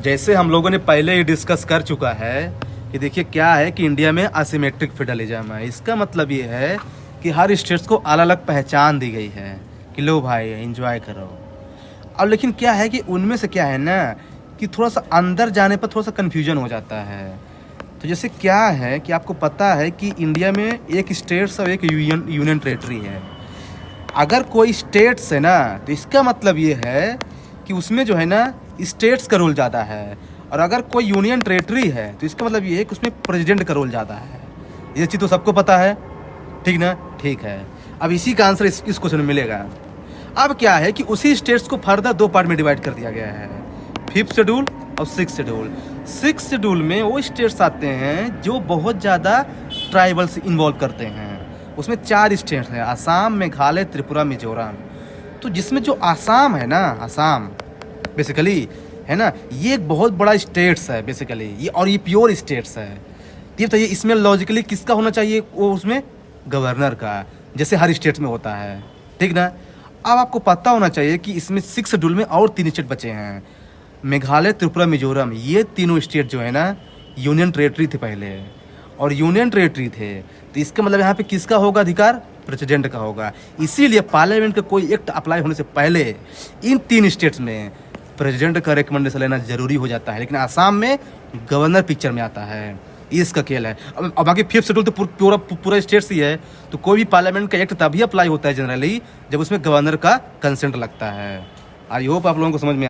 जैसे हम लोगों ने पहले ही डिस्कस कर चुका है कि देखिए क्या है कि इंडिया में असिमेट्रिक फेडरलिज्म है। इसका मतलब ये है कि हर स्टेट्स को अलग अलग पहचान दी गई है कि लो भाई एंजॉय करो। अब लेकिन क्या है कि उनमें से क्या है ना कि थोड़ा सा अंदर जाने पर थोड़ा सा कन्फ्यूजन हो जाता है। तो जैसे क्या है कि आपको पता है कि इंडिया में एक स्टेट्स और एक यूनियन टेरेटरी है। अगर कोई स्टेट्स है ना तो इसका मतलब ये है कि उसमें जो है ना स्टेट्स का रोल ज़्यादा है, और अगर कोई यूनियन टेरेटरी है तो इसका मतलब ये है कि उसमें प्रेसिडेंट का रोल ज़्यादा है। ये चीज़ तो सबको पता है, ठीक ना? ठीक है। अब इसी का आंसर इस क्वेश्चन में मिलेगा। अब क्या है कि उसी स्टेट्स को फर्दर दो पार्ट में डिवाइड कर दिया गया है, 5th शेड्यूल और 6th शेड्यूल। 6th शेड्यूल में वो स्टेट्स आते हैं जो बहुत ज़्यादा ट्राइबल्स इन्वॉल्व करते हैं। उसमें 4 स्टेट्स हैं, असम, मेघालय, त्रिपुरा, मिजोरम। तो जिसमें जो आसाम है ना, आसाम बेसिकली है ना, ये एक बहुत बड़ा स्टेट्स है बेसिकली ये, और ये प्योर स्टेट्स है। ये बताइए इसमें लॉजिकली किसका होना चाहिए? वो उसमें गवर्नर का, जैसे हर स्टेट में होता है, ठीक ना? अब आपको पता होना चाहिए कि इसमें 6 शेड्यूल में और 3 स्टेट बचे हैं, मेघालय, त्रिपुरा, मिजोरम। ये तीनों स्टेट जो है ना यूनियन टेरेटरी थे पहले, और यूनियन टेरेटरी थे तो इसका मतलब यहाँ पे किसका होगा अधिकार? प्रेसिडेंट का होगा। इसीलिए पार्लियामेंट का कोई एक्ट अप्लाई होने से पहले इन 3 स्टेट्स में प्रेसिडेंट का रिकमेंडेशन लेना जरूरी हो जाता है। लेकिन आसाम में गवर्नर पिक्चर में आता है, ये इसका खेल है। अब बाकी 5th शेड्यूल तो पूरा स्टेट्स ही है, तो कोई भी पार्लियामेंट का एक्ट तभी अप्लाई होता है जनरली जब उसमें गवर्नर का कंसेंट लगता है। आई होप आप लोगों को समझ में